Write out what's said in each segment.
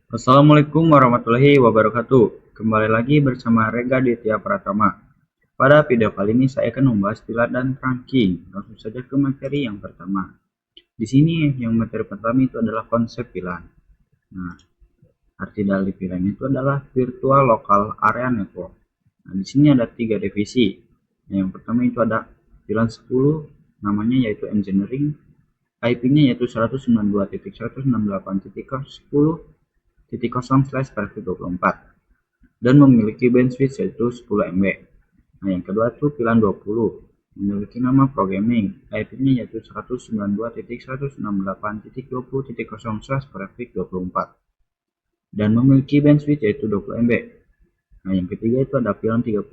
Assalamualaikum warahmatullahi wabarakatuh. Kembali lagi bersama Rega Ditya Pratama. Pada video kali ini saya akan membahas pilar dan ranking. Langsung saja ke materi yang pertama. Di sini yang materi pertama itu adalah konsep pilar. Nah, arti dari pilar itu adalah virtual local area network. Nah, di sini ada 3 divisi. Nah, yang pertama itu ada pilar 10, namanya yaitu engineering. IP-nya yaitu 192.168.10.0/24 dan memiliki bandwidth yaitu 10 MB. Nah, yang kedua itu pilar 20 memiliki nama programming, IP-nya yaitu 192.168.20.0/24 dan memiliki bandwidth yaitu 20 MB. Nah, yang ketiga itu ada pilar 30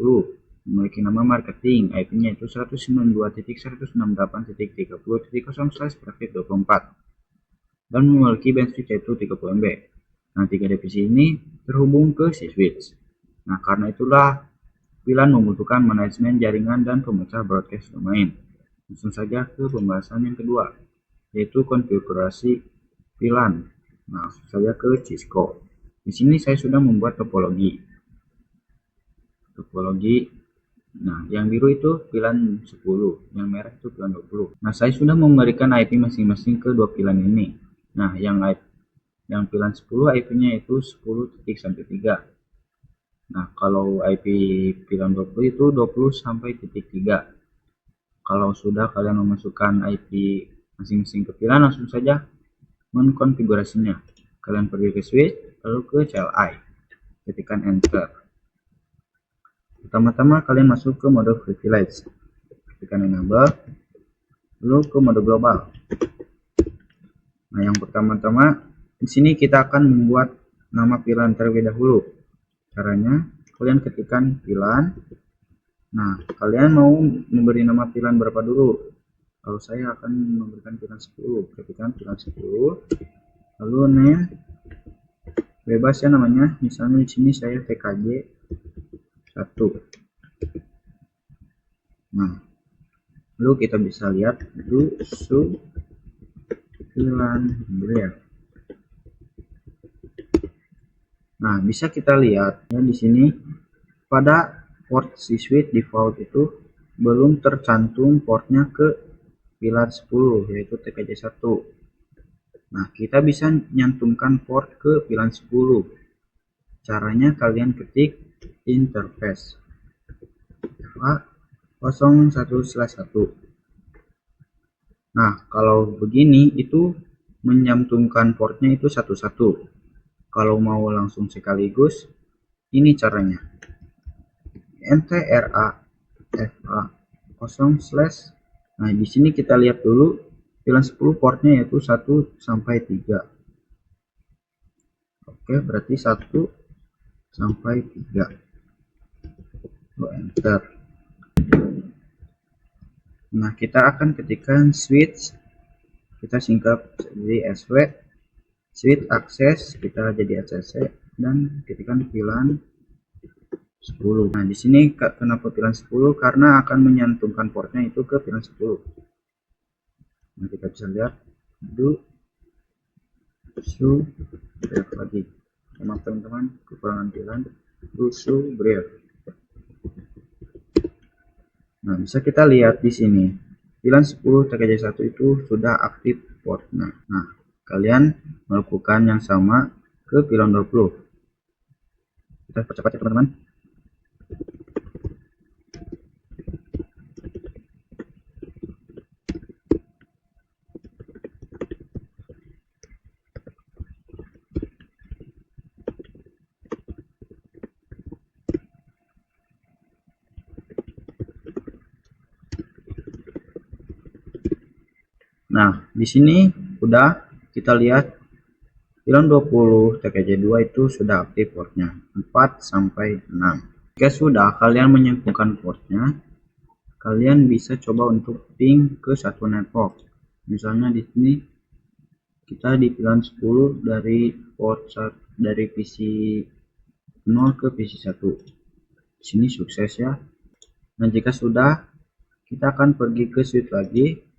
memiliki nama marketing, IP-nya itu 192.168.30.0/24 dan memiliki bandwidth yaitu 30 MB. Nah, 3 divisi ini terhubung ke switch. Nah, karena itulah VLAN membutuhkan manajemen jaringan dan pemecah broadcast domain. Langsung saja ke pembahasan yang kedua, yaitu konfigurasi VLAN. Nah, langsung saja ke Cisco. Di sini saya sudah membuat topologi. Nah, yang biru itu VLAN 10, yang merah itu VLAN 20. Nah, saya sudah memberikan IP masing-masing ke dua VLAN ini. Nah, yang VLAN 10 IP-nya itu 10.3. Nah, kalau IP VLAN 20 itu 20.3. Kalau sudah kalian memasukkan IP masing-masing ke VLAN, langsung saja mengkonfigurasinya. Kalian pergi ke switch, lalu ke CLI, ketikkan enter. Pertama-tama kalian masuk ke mode privilege, ketikkan enable, lalu ke mode global. Nah, yang pertama-tama di sini kita akan membuat nama VLAN terlebih dahulu. Caranya kalian ketikkan VLAN. Nah, kalian mau memberi nama VLAN berapa dulu? Kalau saya akan memberikan VLAN 10, ketikkan VLAN 10, lalu name bebas ya namanya. Misalnya di sini saya TKJ 1. Nah, lalu kita bisa lihat itu VLAN Braille. Nah, bisa kita lihat ya di sini pada port switch default itu belum tercantum portnya ke VLAN 10 yaitu TKJ 1. Nah, kita bisa nyantumkan port ke VLAN 10. Caranya kalian ketik interface FA01/1. Nah, kalau begini itu menyantumkan portnya itu satu-satu. Kalau mau langsung sekaligus, ini caranya. NTRA FA0/. Nah, di sini kita lihat dulu VLAN 10 portnya yaitu 1 sampai 3. Oke, berarti 1 sampai 3. Enter. Nah, kita akan ketikkan switch, kita singkat jadi SW, switch access kita jadi ACC, dan ketikkan VLAN 10. Nah, di sini kenapa VLAN 10? Karena akan menyantumkan portnya itu ke VLAN 10. Nah, kita bisa lihat lagi. Maaf teman-teman, kekurangan VLAN Braille. Nah, bisa kita lihat di sini VLAN 10 TKJ 1 itu sudah aktif portnya. Nah, kalian melakukan yang sama ke VLAN 20. Kita percepat ya teman-teman. Nah, di sini udah kita lihat VLAN 20 TKJ 2 itu sudah aktif portnya 4 sampai 6. Jika sudah kalian menyambungkan portnya, kalian bisa coba untuk ping ke satu network. Misalnya di sini kita di VLAN 10 dari port dari PC 0 ke PC 1. Di sini sukses ya. Nah, jika sudah, kita akan pergi ke switch lagi,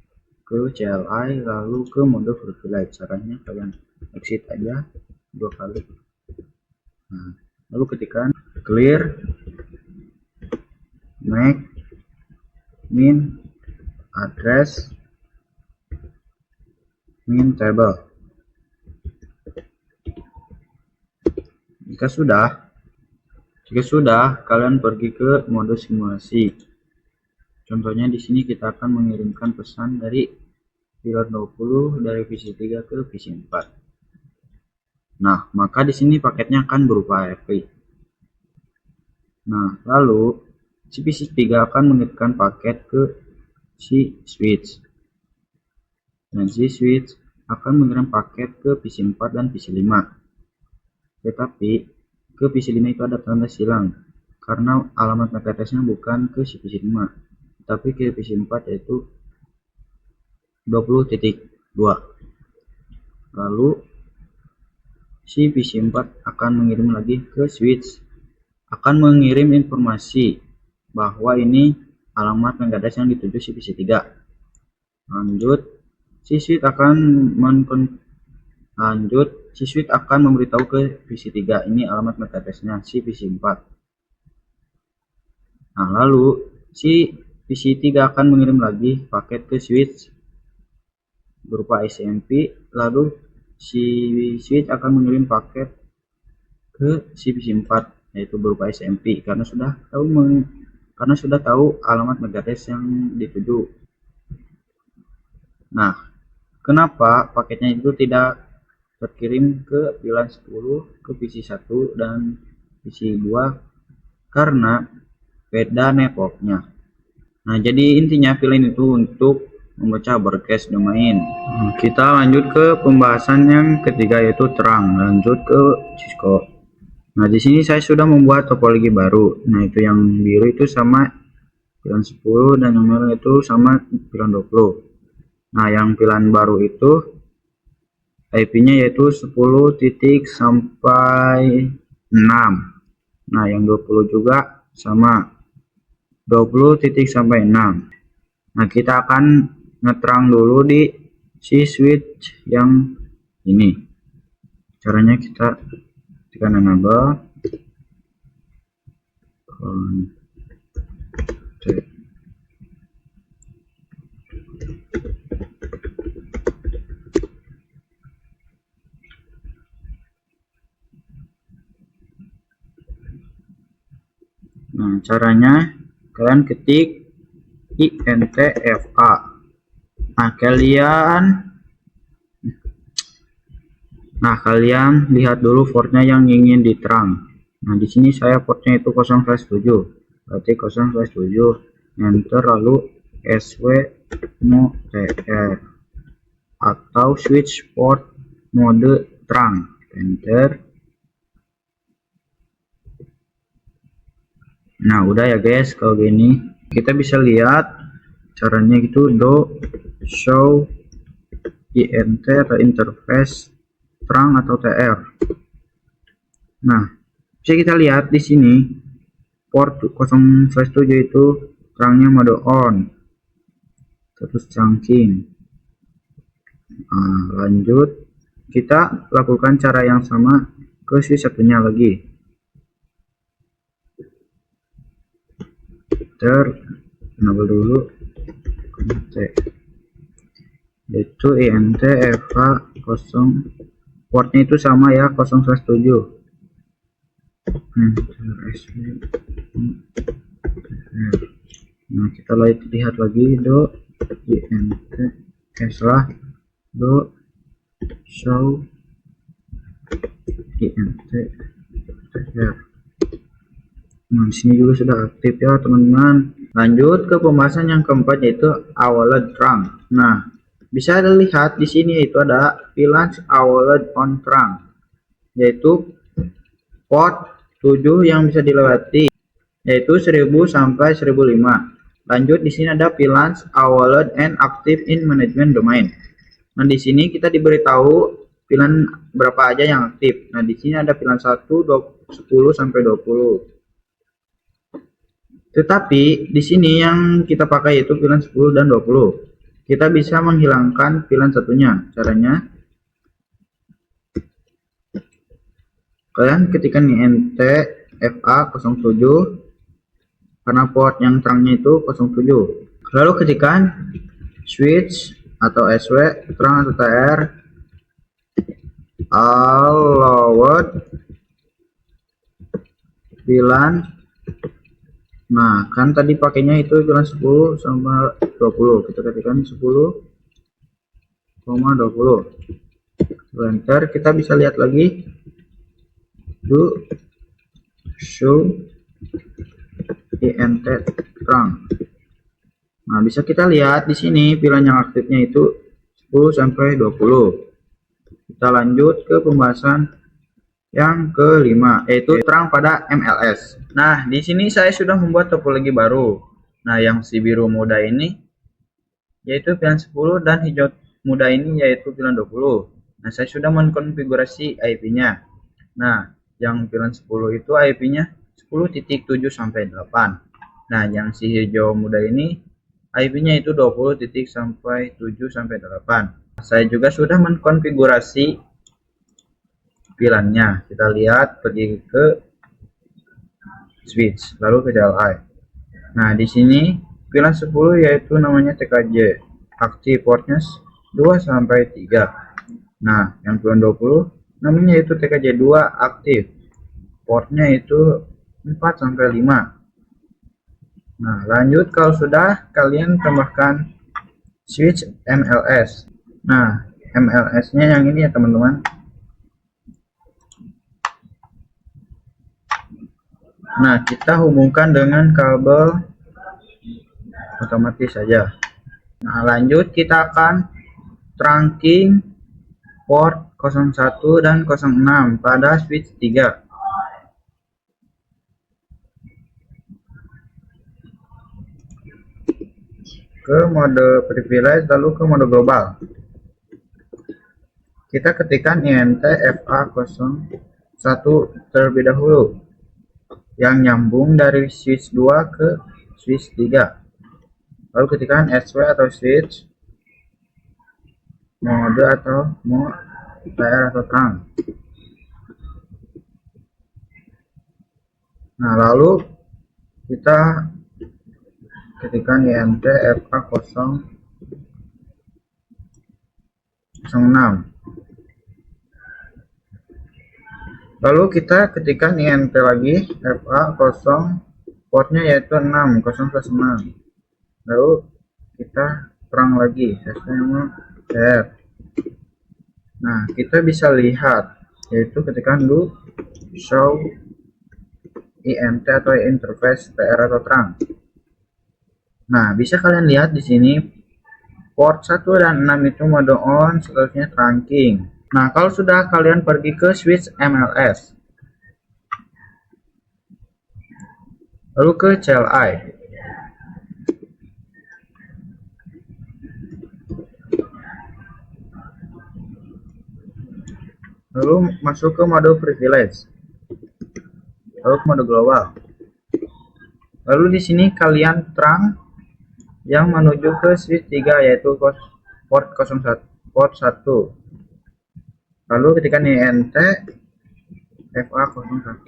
ke CLI, lalu ke mode privilege. Caranya kalian exit aja 2 kali. Nah, lalu ketikkan clear make min address min table. Jika sudah, kalian pergi ke mode simulasi. Contohnya di sini kita akan mengirimkan pesan dari pilot 20 dari PC3 ke PC4. Nah, maka di sini paketnya akan berupa ARP. Nah, lalu si PC3 akan mengirimkan paket ke si switch. Dan si switch akan mengirim paket ke PC4 dan PC5. Tetapi ke PC5 itu ada tanda silang karena alamat MAC address-nya bukan ke si PC5 tapi ke PC4 yaitu 20.2. Lalu si PC4 akan mengirim lagi ke switch, akan mengirim informasi bahwa ini alamat MAC address yang dituju si PC3. Lanjut si switch akan memberitahu ke PC3 ini alamat MAC address-nya si PC4. Nah, lalu si PC3 akan mengirim lagi paket ke switch berupa SMP, lalu si switch akan mengirim paket ke si PC4 yaitu berupa SMP karena sudah tahu alamat MAC address yang dituju. Nah, kenapa paketnya itu tidak terkirim ke VLAN 10 ke PC1 dan PC2? Karena beda networknya. Nah, jadi intinya VLAN itu untuk memecah broadcast domain. Kita lanjut ke pembahasan yang ketiga yaitu terang. Lanjut ke Cisco. Nah, di sini saya sudah membuat topologi baru. Nah, itu yang biru itu sama VLAN 10 dan yang merah itu sama VLAN 20. Nah, yang VLAN baru itu IP-nya yaitu 10 titik sampai 6. Nah, yang 20 juga sama 20 titik sampai 6. Nah, kita akan ngeterang dulu di si switch yang ini. Caranya kita tekan enable Nah, caranya kalian ketik INTFA. Nah, kalian lihat dulu portnya yang ingin diterang. Nah, di sini saya portnya itu 0/7. Berarti 0/7. Enter lalu SW mode TR atau switch port mode terang. Enter. Nah, udah ya guys, kalau gini kita bisa lihat caranya gitu do show INT atau interface terang atau TR. Nah, bisa kita lihat di sini port 0/7 itu terangnya mode on, terus chunking. Nah, lanjut kita lakukan cara yang sama ke switch satunya lagi. Enable dulu yaitu INT EVA 0, portnya itu sama ya 0/7. Nah, kita lihat lagi do INT do show INT TR. Nah, di sini juga sudah aktif ya teman-teman. Lanjut ke pembahasan yang keempat yaitu AWOLED terang. Nah, bisa dilihat di sini itu ada VLAN AWOLED on terang, yaitu port 7 yang bisa dilewati yaitu 1000 sampai 1005. Lanjut di sini ada VLAN AWOLED and active in management domain. Nah, di sini kita diberitahu VLAN berapa aja yang aktif. Nah, di sini ada VLAN 1 10 sampai 20. Tetapi di sini yang kita pakai yaitu VLAN 10 dan 20. Kita bisa menghilangkan VLAN satunya. Caranya Kalian ketikkan INT FA07 karena port yang terangnya itu 07. Lalu ketikkan switch atau SW terang atau TR allowed VLAN. Nah, kan tadi pakainya itu VLAN 10 sama 20. Kita ketikkan 10,20. Enter, kita bisa lihat lagi. Do show INT terang. Nah, bisa kita lihat di sini VLAN yang aktifnya itu 10 sampai 20. Kita lanjut ke pembahasan yang kelima, yaitu terang pada MLS. Nah, di sini saya sudah membuat topologi baru. Nah, yang si biru muda ini yaitu VLAN 10 dan hijau muda ini yaitu VLAN 20. Nah, saya sudah mengkonfigurasi IP-nya. Nah, yang VLAN 10 itu IP-nya 10.7 sampai 8. Nah, yang si hijau muda ini IP-nya itu 20.7 sampai 8. Saya juga sudah mengkonfigurasi VLAN-nya. Kita lihat, pergi ke switch, lalu ke CLI. Nah, di sini VLAN 10 yaitu namanya TKJ, aktif portnya 2 sampai 3. Nah, yang VLAN 20 namanya itu TKJ 2, aktif portnya itu 4 sampai 5. Nah, lanjut, kalau sudah, kalian tambahkan switch MLS. Nah, MLS-nya yang ini ya teman-teman. Nah, kita hubungkan dengan kabel otomatis saja. Nah, lanjut kita akan trunking port 01 dan 06 pada switch 3. Ke mode privilege, lalu ke mode global. Kita ketikkan INT FA01 terlebih dahulu, yang nyambung dari switch 2 ke switch 3. Lalu ketikkan SW atau switch mode atau mode TR atau terang. Nah, lalu kita ketikkan INT FA006. Lalu kita ketikkan INT lagi FA0, portnya yaitu 6, 0 plus 6. Lalu kita terang lagi STM. Nah, kita bisa lihat, yaitu ketikkan do show INT atau interface TR atau terang. Nah, bisa kalian lihat di sini port 1 dan 6 itu mode on, seterusnya trunking. Nah, kalau sudah, kalian pergi ke switch MLS, lalu ke CLI, lalu masuk ke mode privilege, lalu ke mode global. Lalu di sini kalian terang yang menuju ke switch 3, yaitu port 01, port 1. Lalu ketikkan INT FA01,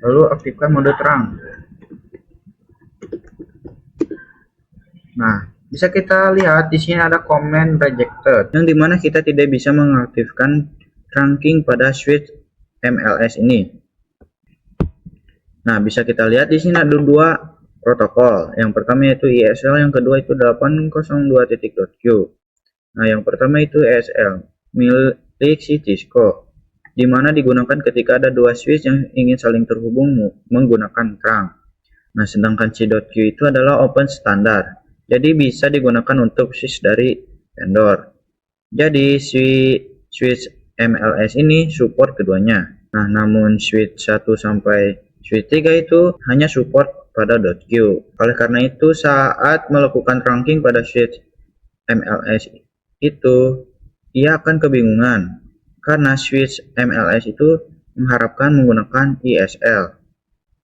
lalu aktifkan mode terang. Nah, bisa kita lihat di sini ada command rejected, yang dimana kita tidak bisa mengaktifkan trunking pada switch MLS ini. Nah, bisa kita lihat di sini ada dua protokol. Yang pertama yaitu ISL, yang kedua itu 802.q. Nah, yang pertama itu ESL milik si Cisco, dimana digunakan ketika ada dua switch yang ingin saling terhubung menggunakan terang. Nah, sedangkan C.Q itu adalah open standar, jadi bisa digunakan untuk switch dari vendor. Jadi si switch MLS ini support keduanya. Nah, namun switch 1 sampai switch 3 itu hanya support pada .q. Oleh karena itu, saat melakukan trunking pada switch MLS itu, ia akan kebingungan karena switch MLS itu mengharapkan menggunakan ISL.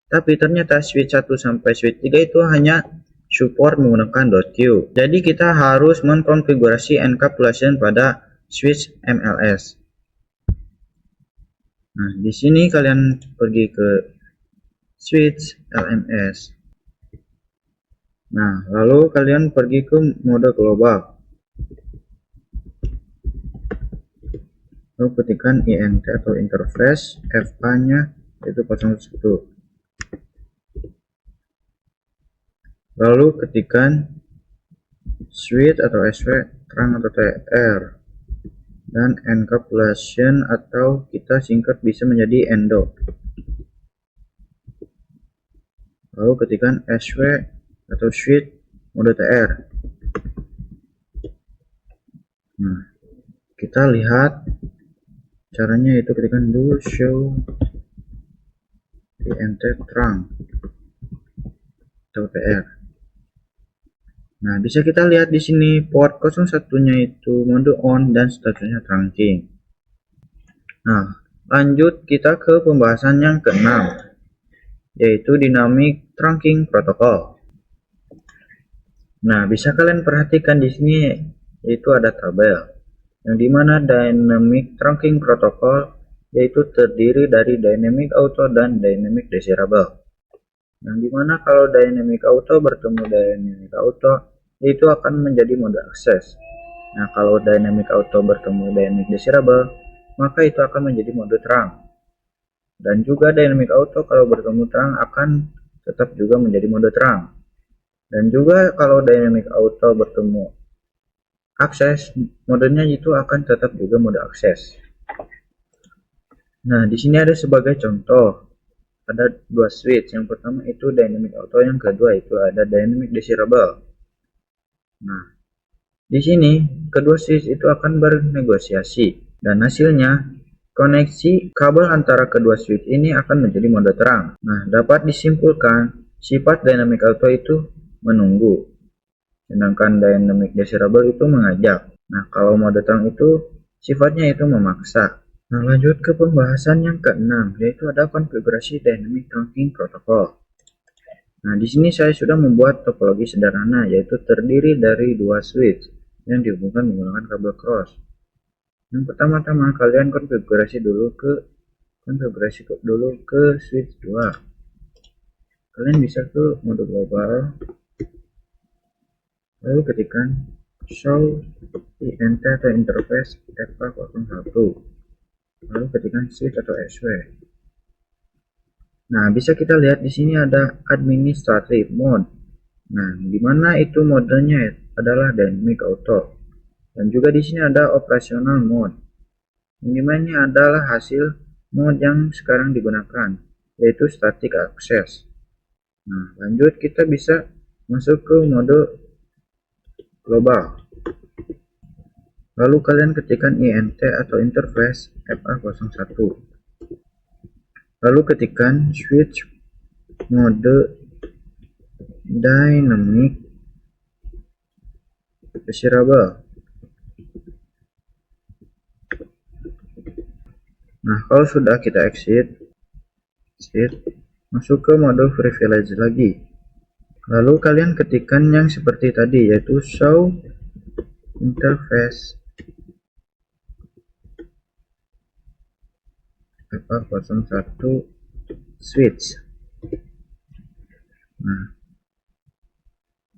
Tapi ternyata switch 1 sampai switch 3 itu hanya support menggunakan .q. Jadi kita harus mengkonfigurasi encapsulation pada switch MLS. Nah, di sini kalian pergi ke switch LMS. Nah, lalu kalian pergi ke mode global. Lalu ketikkan INT atau interface, FA-nya itu 01. Lalu ketikkan switch atau SW, terang atau TR, dan encapsulation atau kita singkat bisa menjadi ENDO. Lalu ketikkan SW atau switch mode TR. Nah, kita lihat caranya, itu ketikkan do show INT terang atau TR. Nah, bisa kita lihat di sini port 01-nya itu mode on dan statusnya trunking. Nah, lanjut kita ke pembahasan yang keenam, yaitu dynamic trunking protocol. Nah, bisa kalian perhatikan di sini yaitu ada tabel yang dimana dynamic trunking protocol yaitu terdiri dari dynamic auto dan dynamic desirable. Yang dimana kalau dynamic auto bertemu dynamic auto itu akan menjadi mode akses. Nah, kalau dynamic auto bertemu dynamic desirable maka itu akan menjadi mode terang. Dan juga dynamic auto kalau bertemu terang akan tetap juga menjadi mode terang. Dan juga kalau dynamic auto bertemu akses, modenya itu akan tetap juga mode akses. Nah, di sini ada sebagai contoh, ada dua switch. Yang pertama itu dynamic auto, yang kedua itu ada dynamic desirable. Nah, di sini kedua switch itu akan bernegosiasi dan hasilnya koneksi kabel antara kedua switch ini akan menjadi mode terang. Nah, dapat disimpulkan sifat dynamic auto itu menunggu, sedangkan dynamic desirable itu mengajak. Nah, kalau mode terang itu sifatnya itu memaksa. Nah, lanjut ke pembahasan yang keenam, yaitu ada konfigurasi dynamic trunking protocol. Nah, di sini saya sudah membuat topologi sederhana, yaitu terdiri dari dua switch yang dihubungkan menggunakan kabel cross. Yang pertama-tama kalian konfigurasi dulu ke switch 2. Kalian bisa ke mode global, lalu ketikkan show INT atau interface FA01, lalu ketikkan switch atau SW. Nah, bisa kita lihat di sini ada administrative mode. Nah, dimana itu modenya adalah dynamic auto. Dan juga di sini ada operational mode. Ini adalah hasil mode yang sekarang digunakan, yaitu static access. Nah, lanjut kita bisa masuk ke mode global. Lalu kalian ketikkan INT atau interface FA01. Lalu ketikkan switch mode dynamic desirable. Nah, kalau sudah kita exit, masuk ke mode privilege lagi. Lalu kalian ketikkan yang seperti tadi, yaitu show interface FA01 switch. Nah,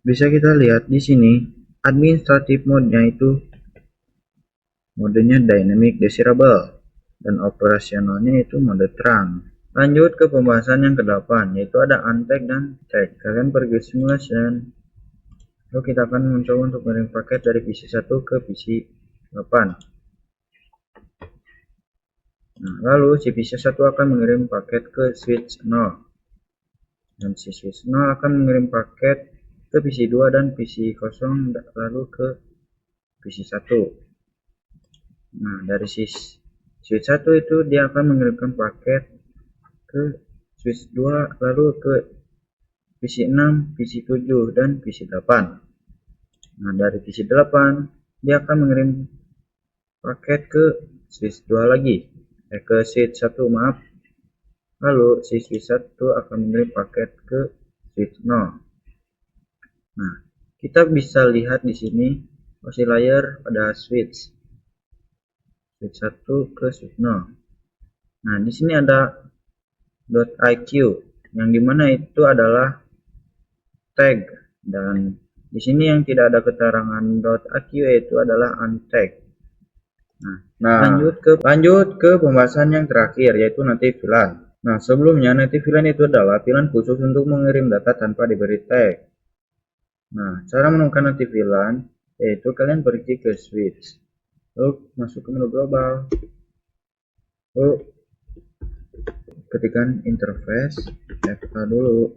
bisa kita lihat di sini administrative mode-nya itu modenya dynamic desirable dan operasionalnya itu mode terang. Lanjut ke pembahasan yang ke-8, yaitu ada unpack dan check. Kalian pergi simulation, lalu kita akan mencoba untuk mengirim paket dari PC 1 ke PC 8. Nah, lalu si PC 1 akan mengirim paket ke switch 0, dan si switch 0 akan mengirim paket ke PC 2 dan PC 0 lalu ke PC 1. Nah, dari si switch 1 itu dia akan mengirimkan paket ke switch 2 lalu ke PC 6, PC 7 dan PC 8. Nah, dari PC 8 dia akan mengirim paket ke switch 2 lagi, ke switch 1, maaf. Lalu si switch 1 akan mengirim paket ke switch 0. Nah, kita bisa lihat di sini oscillator pada switch 1 ke switch 0. Nah, di sini ada .iq yang dimana itu adalah tag, dan di sini yang tidak ada keterangan .iq yaitu adalah untag. Nah, lanjut ke pembahasan yang terakhir yaitu native VLAN. Nah, sebelumnya native VLAN itu adalah VLAN khusus untuk mengirim data tanpa diberi tag. Nah, cara menemukan native VLAN yaitu kalian pergi ke switch, lalu masuk ke menu global, lalu ketikkan interface FA dulu.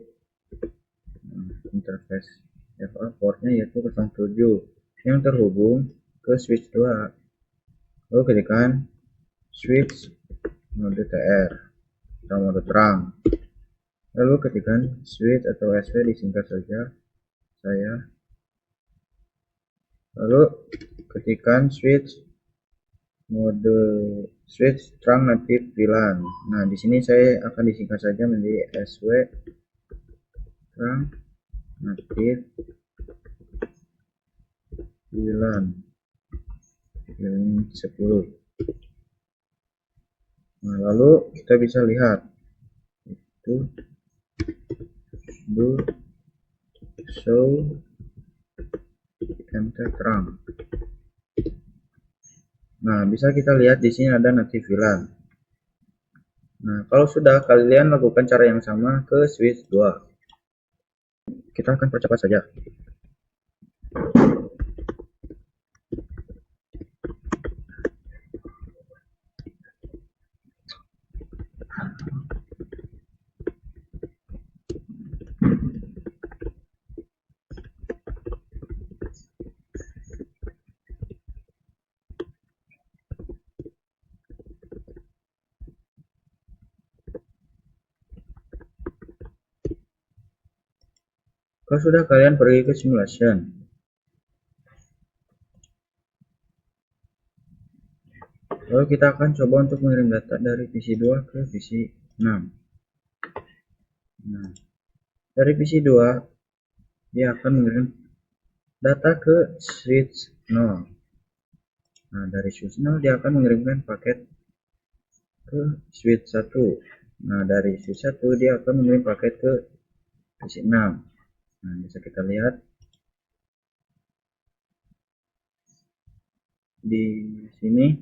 Nah, interface FA portnya yaitu 07 yang terhubung ke switch 2. Lalu ketikkan switch mode TR atau mode terang. Lalu ketikkan switch atau SV, disingkat saja saya. Lalu ketikkan switch mode switch terang native VLAN. Nah, di sini saya akan disingkat saja menjadi SW terang native VLAN 10. Nah, lalu kita bisa lihat itu do show mt terang. Nah, bisa kita lihat di sini ada native VLAN. Nah, kalau sudah, kalian lakukan cara yang sama ke switch 2. Kita akan percepat saja. Kalau sudah, kalian pergi ke simulation. Lalu kita akan coba untuk mengirim data dari PC 2 ke PC 6. Nah, dari PC 2 dia akan mengirim data ke switch 0. Nah, dari switch 0 dia akan mengirimkan paket ke switch 1. Nah, dari switch 1 dia akan mengirim paket ke PC 6. Nah, bisa kita lihat di sini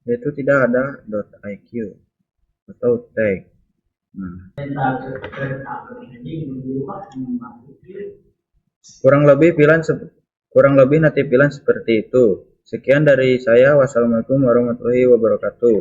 yaitu tidak ada .iq atau tag. Nah, kurang lebih native VLAN seperti itu. Sekian dari saya. Wassalamualaikum warahmatullahi wabarakatuh.